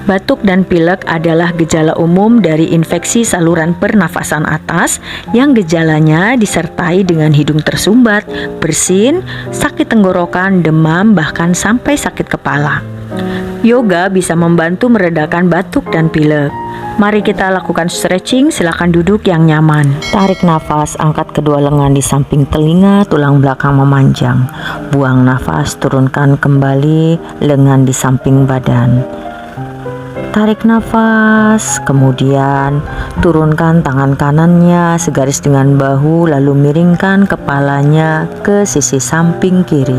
Batuk dan pilek adalah gejala umum dari infeksi saluran pernafasan atas yang gejalanya disertai dengan hidung tersumbat, bersin, sakit tenggorokan, demam, bahkan sampai sakit kepala. Yoga bisa membantu meredakan batuk dan pilek. Mari kita lakukan stretching, silakan duduk yang nyaman. Tarik nafas, angkat kedua lengan di samping telinga, tulang belakang memanjang. Buang nafas, turunkan kembali lengan di samping badan. Tarik nafas, kemudian turunkan tangan kanannya segaris dengan bahu, lalu miringkan kepalanya ke sisi samping kiri.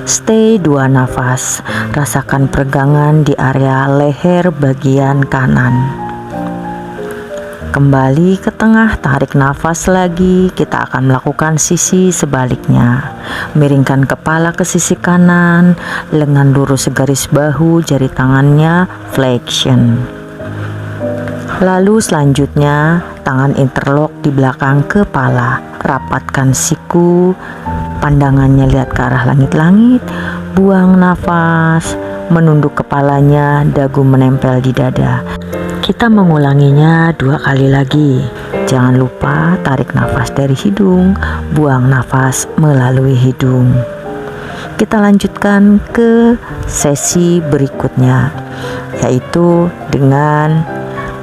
Stay 2 nafas, rasakan peregangan di area leher bagian kanan. Kembali ke tengah, tarik nafas lagi. Kita akan melakukan sisi sebaliknya. Miringkan kepala ke sisi kanan, lengan lurus segaris bahu, jari tangannya flexion. Lalu selanjutnya, tangan interlock di belakang kepala. Rapatkan siku, pandangannya lihat ke arah langit-langit. Buang nafas, menunduk kepalanya, dagu menempel di dada. Kita mengulanginya 2 kali lagi. Jangan lupa tarik nafas dari hidung, buang nafas melalui hidung. Kita lanjutkan ke sesi berikutnya, yaitu dengan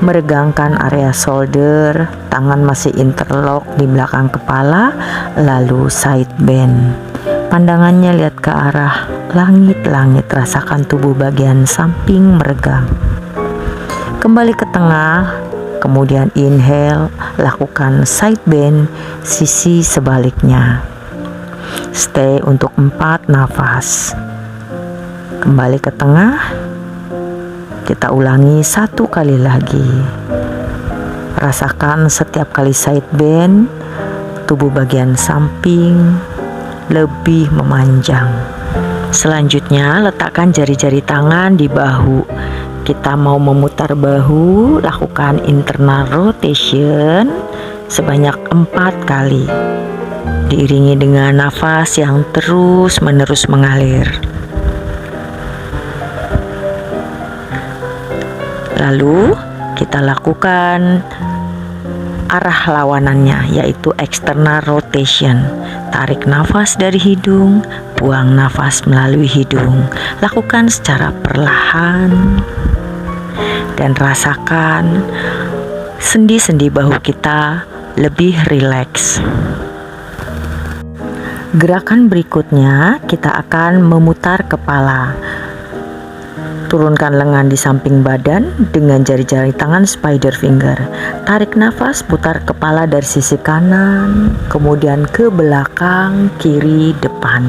meregangkan area shoulder, tangan masih interlock di belakang kepala, lalu side bend. Pandangannya lihat ke arah langit-langit, rasakan tubuh bagian samping meregang. Kembali ke tengah, kemudian inhale, lakukan side bend, sisi sebaliknya. Stay untuk 4 nafas. Kembali ke tengah, kita ulangi 1 kali lagi. Rasakan setiap kali side bend, tubuh bagian samping lebih memanjang. Selanjutnya, letakkan jari-jari tangan di bahu. Kita mau memutar bahu, lakukan internal rotation sebanyak 4 kali. Diiringi dengan nafas yang terus-menerus mengalir. Lalu kita lakukan arah lawanannya, yaitu external rotation. Tarik nafas dari hidung, buang nafas melalui hidung. Lakukan secara perlahan dan rasakan sendi-sendi bahu kita lebih rileks. Gerakan berikutnya, kita akan memutar kepala. Turunkan lengan di samping badan dengan jari-jari tangan spider finger. Tarik nafas, putar kepala dari sisi kanan, kemudian ke belakang, kiri, depan.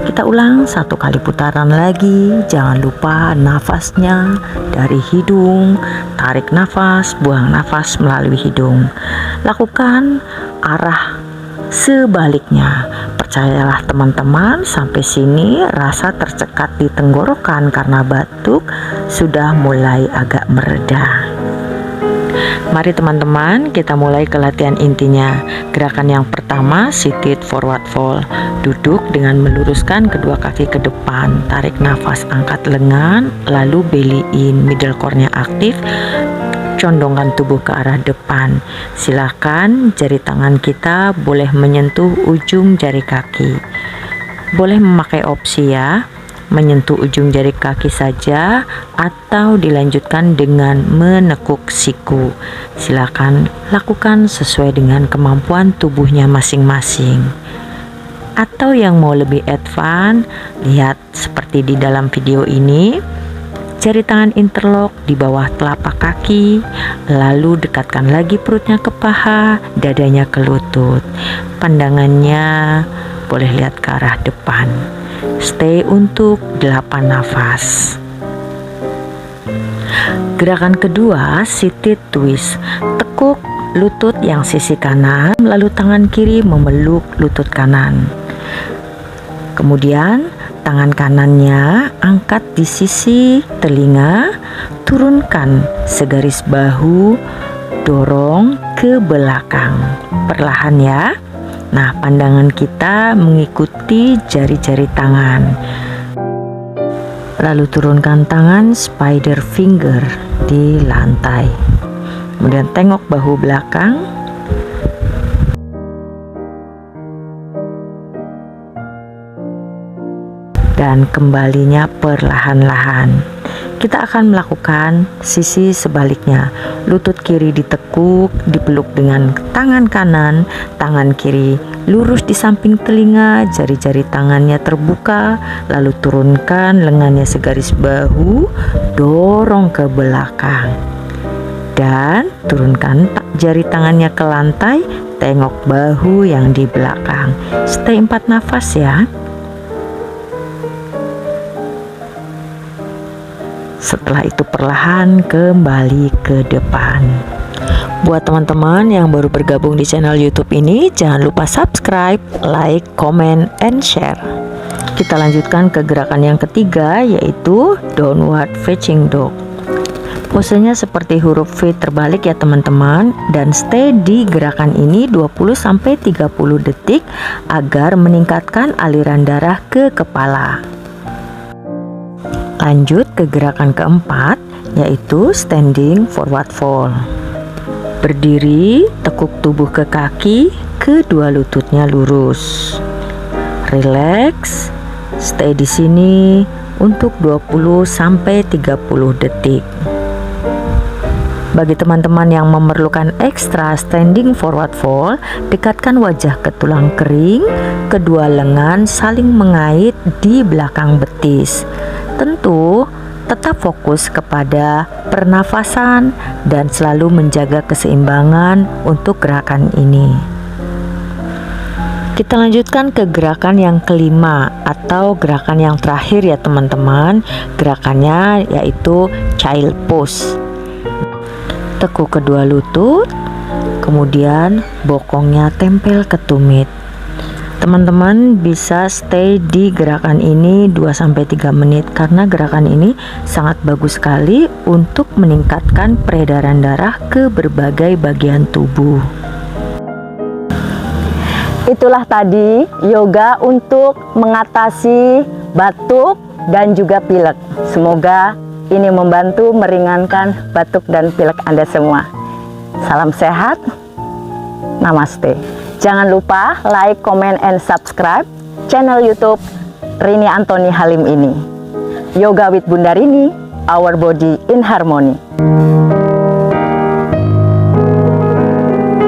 Kita ulang 1 kali putaran lagi. Jangan lupa nafasnya dari hidung. Tarik nafas, buang nafas melalui hidung. Lakukan arah sebaliknya. Percayalah teman-teman, sampai sini rasa tercekat di tenggorokan karena batuk sudah mulai agak mereda. Mari teman-teman, kita mulai ke latihan intinya. Gerakan yang pertama, seated forward fold. Duduk dengan meluruskan kedua kaki ke depan. Tarik nafas, angkat lengan, lalu belly in, middle core-nya aktif. Condongkan tubuh ke arah depan. Silakan jari tangan kita boleh menyentuh ujung jari kaki. Boleh memakai opsi ya, menyentuh ujung jari kaki saja atau dilanjutkan dengan menekuk siku. Silakan lakukan sesuai dengan kemampuan tubuhnya masing-masing. Atau yang mau lebih advance, lihat seperti di dalam video ini. Jari tangan interlock di bawah telapak kaki, lalu dekatkan lagi perutnya ke paha, dadanya ke lutut. Pandangannya boleh lihat ke arah depan. Stay untuk 8 nafas. Gerakan kedua, seated twist. Tekuk lutut yang sisi kanan, lalu tangan kiri memeluk lutut kanan. Kemudian tangan kanannya angkat di sisi telinga, turunkan segaris bahu, dorong ke belakang. Perlahan ya. Nah, pandangan kita mengikuti jari-jari tangan. Lalu turunkan tangan spider finger di lantai. Kemudian tengok bahu belakang. Dan kembalinya perlahan-lahan. Kita akan melakukan sisi sebaliknya. Lutut kiri ditekuk, dipeluk dengan tangan kanan, tangan kiri lurus di samping telinga, jari-jari tangannya terbuka, lalu turunkan lengannya segaris bahu, dorong ke belakang. Dan turunkan jari tangannya ke lantai, tengok bahu yang di belakang. Stay 4 nafas ya. Setelah itu perlahan kembali ke depan. Buat teman-teman yang baru bergabung di channel YouTube ini, jangan lupa subscribe, like, comment, and share. Kita lanjutkan ke gerakan yang ketiga, yaitu downward facing dog. Posenya seperti huruf V terbalik ya teman-teman, dan stay di gerakan ini 20-30 detik agar meningkatkan aliran darah ke kepala. Lanjut ke gerakan keempat, yaitu standing forward fold. Berdiri, tekuk tubuh ke kaki, kedua lututnya lurus. Relax, stay di sini untuk 20-30 detik. Bagi teman-teman yang memerlukan ekstra standing forward fold, dekatkan wajah ke tulang kering, kedua lengan saling mengait di belakang betis. Tentu tetap fokus kepada pernafasan dan selalu menjaga keseimbangan untuk gerakan ini. Kita lanjutkan ke gerakan yang kelima atau gerakan yang terakhir ya teman-teman. Gerakannya yaitu child pose. Tekuk kedua lutut, kemudian bokongnya tempel ke tumit. Teman-teman bisa stay di gerakan ini 2-3 menit karena gerakan ini sangat bagus sekali untuk meningkatkan peredaran darah ke berbagai bagian tubuh. Itulah tadi yoga untuk mengatasi batuk dan juga pilek. Semoga ini membantu meringankan batuk dan pilek Anda semua. Salam sehat, namaste. Jangan lupa like, comment, and subscribe channel YouTube Rini Antoni Halim ini. Yoga with Bunda Rini, our body in harmony.